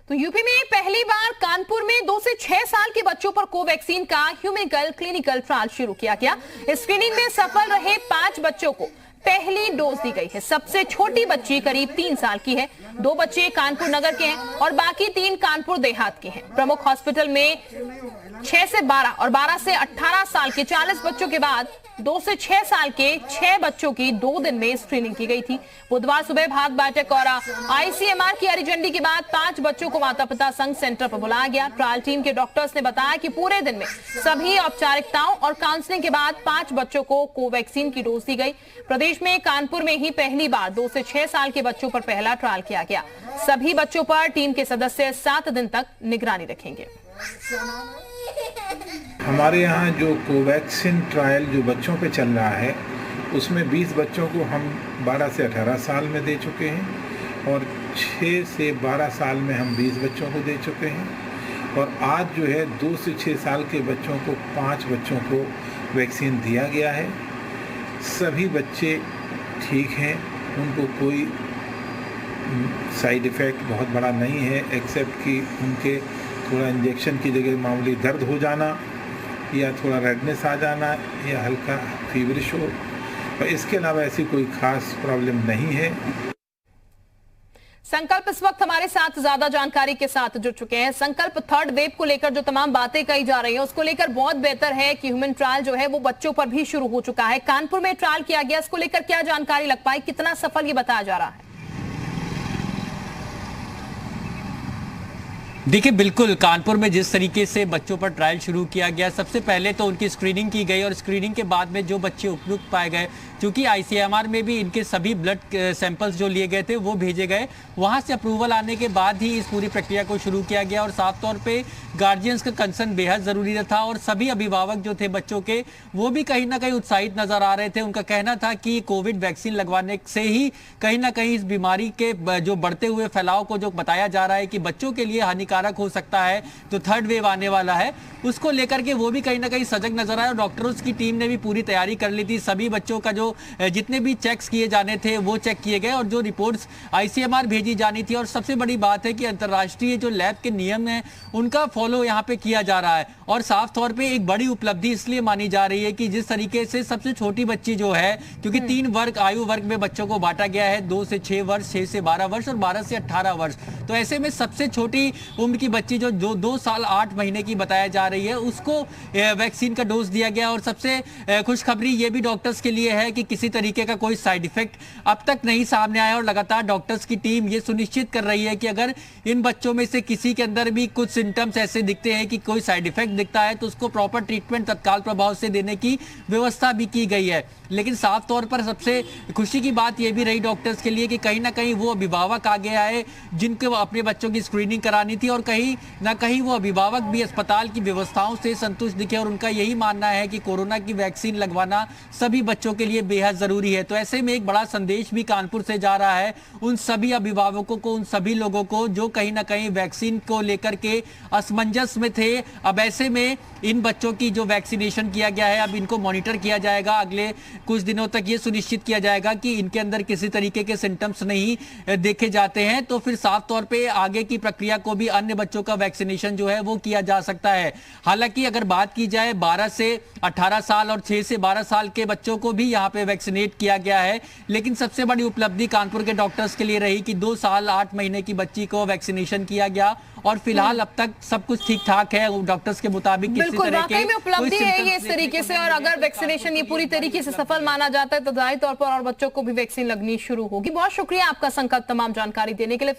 तो यूपी में पहली बार कानपुर में 2 से 6 साल के बच्चों पर कोवैक्सीन का ह्यूमन क्लिनिकल ट्रायल शुरू किया गया। स्क्रीनिंग में सफल रहे 5 बच्चों को पहली डोज दी गई है। सबसे छोटी बच्ची करीब 3 साल की है। 2 बच्चे कानपुर नगर के हैं और बाकी 3 कानपुर देहात के हैं। प्रमुख हॉस्पिटल में 6 से 12 और 12 से 18 साल के 40 बच्चों के बाद 2 से 6 साल के 6 बच्चों की 2 दिन में स्क्रीनिंग की गई थी। बुधवार सुबह भाग बैठक और आईसीएमआर की हरी झंडी के बाद 5 बच्चों को माता पिता संघ सेंटर पर बुलाया गया। ट्रायल टीम के डॉक्टर्स ने बताया कि पूरे दिन में सभी औपचारिकताओं और काउंसलिंग के बाद 5 बच्चों को कोवैक्सीन की डोज दी गई। प्रदेश में कानपुर में ही पहली बार 2 से 6 साल के बच्चों पर पहला ट्रायल किया गया। सभी बच्चों पर टीम के सदस्य 7 दिन तक निगरानी रखेंगे। हमारे यहाँ जो कोवैक्सीन ट्रायल जो बच्चों पे चल रहा है उसमें 20 बच्चों को हम 12 से 18 साल में दे चुके हैं और 6 से 12 साल में हम 20 बच्चों को दे चुके हैं। और आज जो है 2 से 6 साल के बच्चों को 5 बच्चों को वैक्सीन दिया गया है। सभी बच्चे ठीक हैं, उनको कोई साइड इफ़ेक्ट बहुत बड़ा नहीं है, एक्सेप्ट कि उनके थोड़ा इंजेक्शन की जगह मामूली दर्द हो जाना या थोड़ा रेडनेस आ जाना या हल्का फीवरिश हो, पर इसके अलावा ऐसी कोई खास प्रॉब्लम नहीं है। संकल्प इस वक्त हमारे साथ ज्यादा जानकारी के साथ जुड़ चुके हैं। संकल्प, थर्ड वेव को लेकर जो तमाम बातें कही जा रही हैं उसको लेकर बहुत बेहतर है कि ह्यूमन ट्रायल जो है वो बच्चों पर भी शुरू हो चुका है। कानपुर में ट्रायल किया गया, इसको लेकर क्या जानकारी लग पाई, कितना सफल ये बताया जा रहा है? देखिए, बिल्कुल कानपुर में जिस तरीके से बच्चों पर ट्रायल शुरू किया गया, सबसे पहले तो उनकी स्क्रीनिंग की गई और स्क्रीनिंग के बाद में जो बच्चे उपयुक्त पाए गए, क्योंकि आईसीएमआर में भी इनके सभी ब्लड सैंपल्स जो लिए गए थे वो भेजे गए, वहां से अप्रूवल आने के बाद ही इस पूरी प्रक्रिया को शुरू किया गया। और साफ तौर पे गार्जियंस का कंसर्न बेहद ज़रूरी था और सभी अभिभावक जो थे बच्चों के, वो भी कहीं ना कहीं उत्साहित नजर आ रहे थे। उनका कहना था कि कोविड वैक्सीन लगवाने से ही कहीं ना कहीं इस बीमारी के जो बढ़ते हुए फैलाव को जो बताया जा रहा है कि बच्चों के लिए हानिकारक हो सकता है, जो थर्ड वेव आने वाला है, उसको लेकर के वो भी कहीं ना कहीं सजग नजर आए। और डॉक्टर्स की टीम ने भी पूरी तैयारी कर ली थी। सभी बच्चों का जो जितने भी चेक्स किए जाने थे वो चेक किए गए और जो रिपोर्ट्स आईसीएमआर भेजी जानी थी। और सबसे बड़ी बात है कि अंतर्राष्ट्रीय जो लैब के नियम हैं उनका फॉलो यहाँ पे किया जा रहा है। और साफ तौर पे एक बड़ी उपलब्धि इसलिए मानी जा रही है कि जिस तरीके से सबसे छोटी बच्ची जो है, क्योंकि 3 वर्ग आयु वर्ग में बच्चों को बांटा गया है, 2 से 6 वर्ष, 6 से 12 वर्ष और 12 से 18 वर्ष। तो ऐसे में सबसे छोटी उम्र की बच्ची जो 2 साल 8 महीने की बताया जा रही है, उसको वैक्सीन का डोज दिया गया। और सबसे खुशखबरी ये भी डॉक्टर्स के लिए है कि किसी तरीके का कोई साइड इफेक्ट अब तक नहीं सामने आया। और लगातार डॉक्टर्स की टीम ये सुनिश्चित कर रही है कि अगर इन बच्चों में से किसी के अंदर भी कुछ सिम्टम्स ऐसे दिखते हैं कि कोई साइड इफेक्ट दिखता है तो उसको प्रॉपर ट्रीटमेंट तत्काल प्रभाव से देने की व्यवस्था भी की गई है। लेकिन साफ तौर पर सबसे खुशी की बात यह भी रही डॉक्टर्स के लिए कि कहीं ना कहीं वो अभिभावक आगे आए जिनको अपने बच्चों की स्क्रीनिंग करानी थी, और कहीं ना कहीं वो अभिभावक भी अस्पताल की व्यवस्थाओं से संतुष्ट दिखे। और उनका यही मानना है कि कोरोना की वैक्सीन लगवाना सभी बच्चों के लिए बेहद जरूरी है। तो ऐसे में एक बड़ा संदेश भी कानपुर से जा रहा है उन सभी अभिभावकों को, उन सभी लोगों को जो कहीं ना कहीं वैक्सीन को लेकर के असमंजस में थे। अब ऐसे में इन बच्चों की जो वैक्सीनेशन किया गया है, अब इनको मॉनिटर किया जाएगा। अगले कुछ दिनों तक ये सुनिश्चित किया जाएगा कि इनके अंदर किसी तरीके के सिम्टम्स नहीं देखे जाते हैं, तो फिर साफ तौर पे आगे की प्रक्रिया को भी अन्य बच्चों का वैक्सीनेशन जो है वो किया जा सकता है। हालांकि अगर बात की जाए 12 से 18 साल और 6 से 12 साल के बच्चों को भी यहाँ पे वैक्सीनेट किया गया है। लेकिन सबसे बड़ी उपलब्धि कानपुर के डॉक्टर्स के लिए रही कि 2 साल 8 महीने की बच्ची को वैक्सीनेशन किया गया और फिलहाल अब तक सब कुछ ठीक ठाक है डॉक्टर्स के मुताबिक। बिल्कुल, वाकई में उपलब्धि है ये इस तरीके से। और अगर वैक्सीनेशन ये पूरी तरीके से सफल माना जाता है तो जाहिर तौर पर और बच्चों को भी वैक्सीन लगनी शुरू होगी। बहुत शुक्रिया आपका संकल्प तमाम जानकारी देने के लिए।